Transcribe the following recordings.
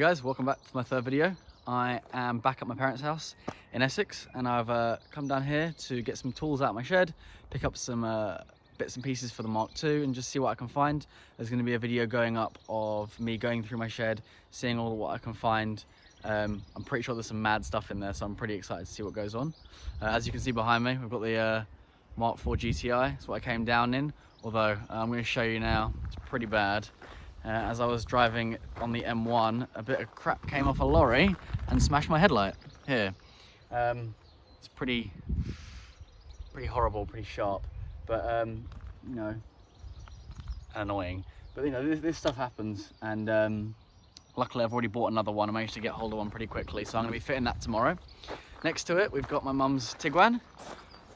Hey guys, welcome back to my third video. I am back at my parents' house in Essex, and I've come down here to get some tools out of my shed, pick up some bits and pieces for the Mark II and just see what I can find. There's going to be a video going up of me going through my shed, seeing all what I can find. I'm pretty sure there's some mad stuff in there, so I'm pretty excited to see what goes on. As you can see behind me, we've got the Mark IV GTI. That's what I came down in, although I'm going to show you now, it's pretty bad. As I was driving on the M1, a bit of crap came off a lorry and smashed my headlight here. It's pretty horrible, pretty sharp, but you know, annoying. But you know, this stuff happens, and luckily I've already bought another one. I managed to get hold of one pretty quickly, so I'm going to be fitting that tomorrow. Next to it, we've got my mum's Tiguan.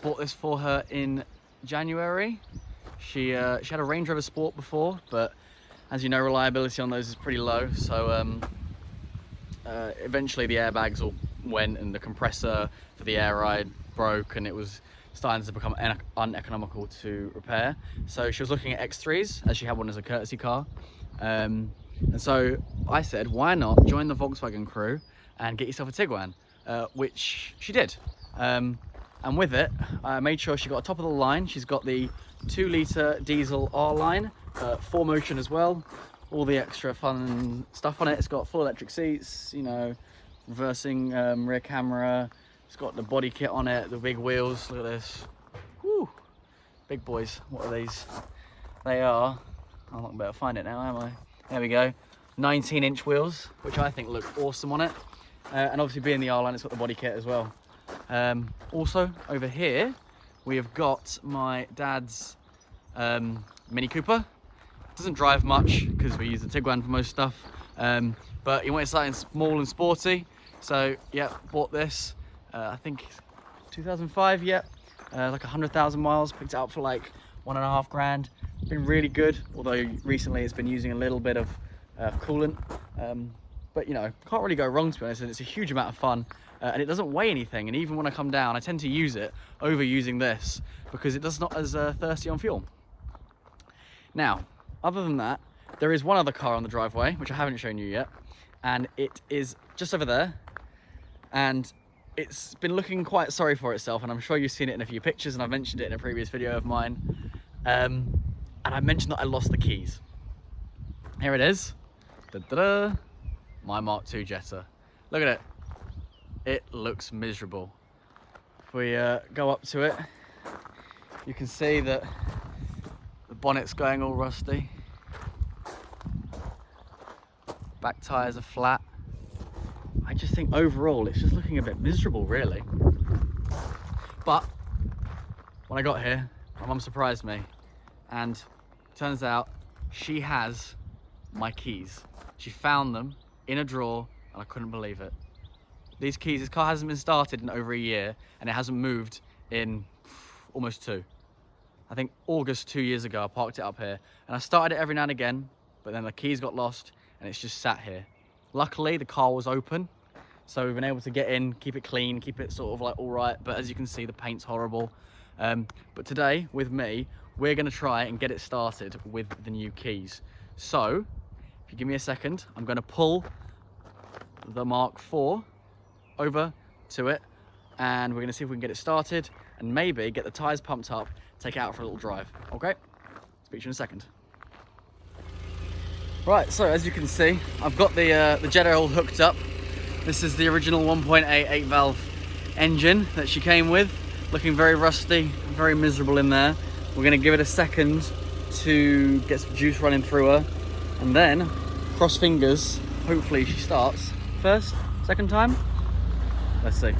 Bought this for her in January. She had a Range Rover Sport before, but as you know, reliability on those is pretty low, so eventually the airbags all went and the compressor for the air ride broke, and it was starting to become uneconomical to repair. So she was looking at X3s, as she had one as a courtesy car, and so I said, why not join the Volkswagen crew and get yourself a Tiguan, which she did. And with it, I made sure she got top of the line. She's got the 2-litre diesel R-Line, 4Motion as well, all the extra fun stuff on it. It's got full electric seats, you know, reversing rear camera. It's got the body kit on it, the big wheels. Look at this. Woo! Big boys. What are these? They are, I'm not better find it now, am I? There we go. 19-inch wheels, which I think look awesome on it. And obviously being the R-Line, it's got the body kit as well. Also over here, we have got my dad's Mini Cooper. Doesn't drive much because we use the Tiguan for most stuff, but he wanted something small and sporty, so yeah, bought this. I think 2005, yeah, like 100,000 miles. Picked it up for like $1.5 grand. Been really good, although recently it's been using a little bit of coolant, but you know, can't really go wrong, to be honest. And it's a huge amount of fun, and it doesn't weigh anything. And even when I come down, I tend to use it over using this because it does not as thirsty on fuel. Now, other than that, there is one other car on the driveway, which I haven't shown you yet, and it is just over there, and it's been looking quite sorry for itself, and I'm sure you've seen it in a few pictures, and I've mentioned it in a previous video of mine, and I mentioned that I lost the keys. Here it is. Da-da-da. My Mark II Jetta. Look at it. It looks miserable. If we go up to it, you can see that the bonnet's going all rusty. Back tyres are flat. I just think overall it's just looking a bit miserable, really. But when I got here, my mum surprised me, and turns out she has my keys. She found them in a drawer, and I couldn't believe it. These keys, this car hasn't been started in over a year, and it hasn't moved in almost 2. I think August 2 years ago, I parked it up here, and I started it every now and again, but then the keys got lost and it's just sat here. Luckily, the car was open, so we've been able to get in, keep it clean, keep it sort of like all right, but as you can see, the paint's horrible. But today, with me, we're gonna try and get it started with the new keys. So, if you give me a second, I'm gonna pull the Mark IV over to it, and we're gonna see if we can get it started and maybe get the tires pumped up, take it out for a little drive. Okay, speak to you in a second. Right, so as you can see, I've got the Jetta all hooked up. This is the original 1.8 8-valve engine that she came with, looking very rusty, very miserable in there. We're gonna give it a second to get some juice running through her, and then, cross fingers, hopefully she starts. First, second time, let's see.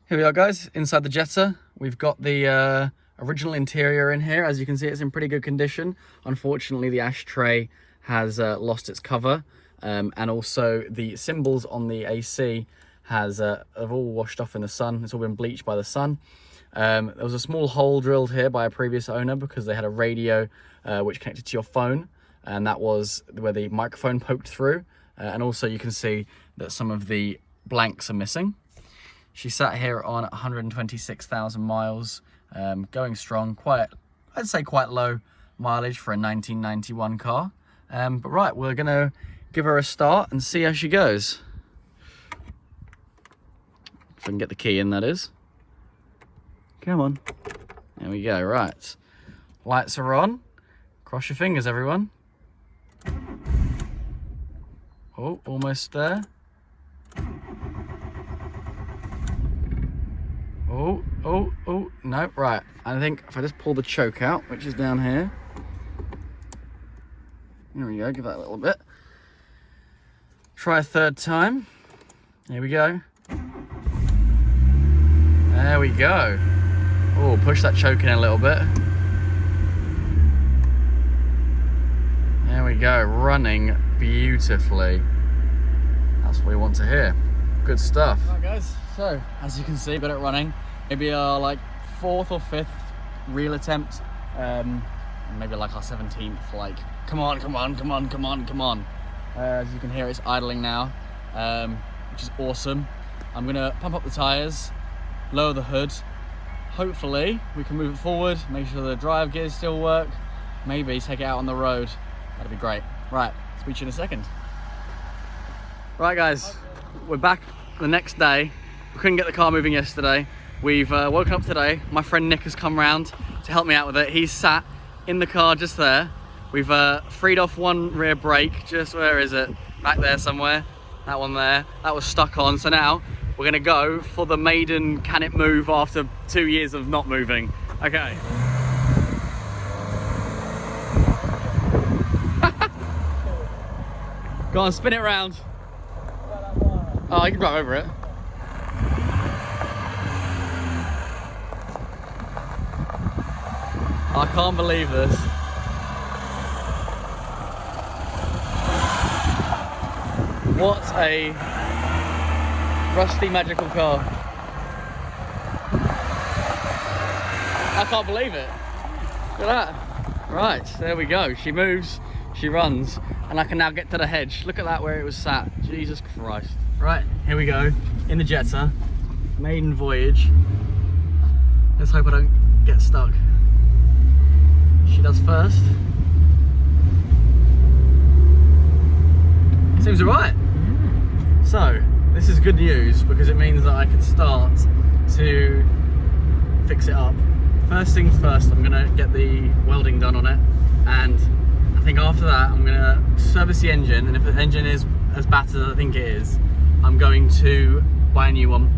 Here we are, guys, inside the Jetta. We've got the original interior in here. As you can see, it's in pretty good condition. Unfortunately, the ashtray has lost its cover, and also the symbols on the AC have all washed off in the sun. It's all been bleached by the sun. There was a small hole drilled here by a previous owner because they had a radio which connected to your phone, and that was where the microphone poked through. And also you can see that some of the blanks are missing. She sat here on 126,000 miles, going strong, I'd say quite low mileage for a 1991 car. But right, we're gonna give her a start and see how she goes. If I can get the key in, that is. Come on. There we go, right. Lights are on. Cross your fingers, everyone. Oh, almost there. Oh, no, right. I think if I just pull the choke out, which is down here. There we go, give that a little bit. Try a third time. Here we go. There we go. Oh, push that choke in a little bit. There we go, running beautifully. That's what we want to hear. Good stuff. Right guys, so as you can see, got it running. Maybe our like 4th or 5th reel attempt. Maybe like our 17th, like, come on. As you can hear, it's idling now, which is awesome. I'm gonna pump up the tires, lower the hood. Hopefully we can move it forward, make sure the drive gears still work, maybe take it out on the road. That'd be great. Right, speak to you in a second. Right guys, we're back the next day. We couldn't get the car moving yesterday. We've woken up today. My friend Nick has come round to help me out with it. He's sat in the car just there. We've freed off one rear brake, just where is it? Back there somewhere. That one there. That was stuck on. So now we're gonna go for the maiden can it move after 2 years of not moving. Okay. Go on, spin it round. Oh, you can drive over it. I can't believe this. What a rusty magical car. I can't believe it. Look at that. Right, there we go. She moves, she runs, and I can now get to the hedge. Look at that where it was sat. Jesus Christ. Right, here we go. In the Jetta. Maiden voyage. Let's hope I don't get stuck. She does first. Seems alright. So, this is good news because it means that I can start to fix it up. First things first, I'm gonna get the welding done on it, and I think after that I'm gonna service the engine, and if the engine is as battered as I think it is, I'm going to buy a new one,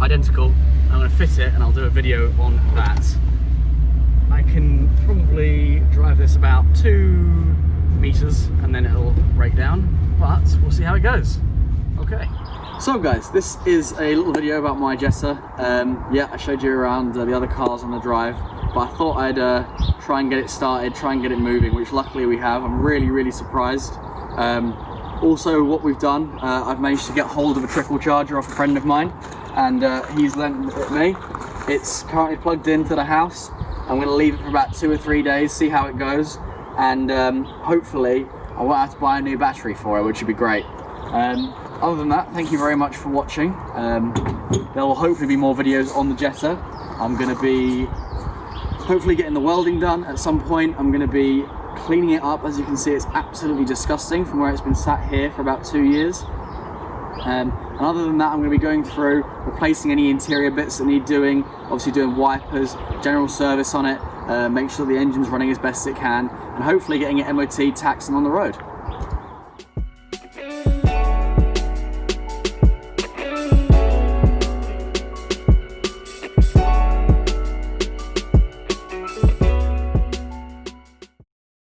identical. I'm gonna fit it and I'll do a video on that. I can probably drive this about 2 meters and then it'll break down, but we'll see how it goes. Okay. So guys, this is a little video about my Jetta. Yeah, I showed you around the other cars on the drive, but I thought I'd try and get it started, try and get it moving, which luckily we have. I'm really surprised. Also, what we've done, I've managed to get hold of a trickle charger off a friend of mine, and he's lent it me. It's currently plugged into the house. I'm going to leave it for about 2 or 3 days, see how it goes, and hopefully I won't have to buy a new battery for it, which would be great. Other than that, thank you very much for watching. There will hopefully be more videos on the Jetta. I'm going to be hopefully getting the welding done at some point. I'm going to be cleaning it up. As you can see, it's absolutely disgusting from where it's been sat here for about 2 years. And other than that, I'm going to be going through replacing any interior bits that need doing, obviously doing wipers, general service on it, make sure the engine's running as best it can, and hopefully getting it MOT, taxed and on the road.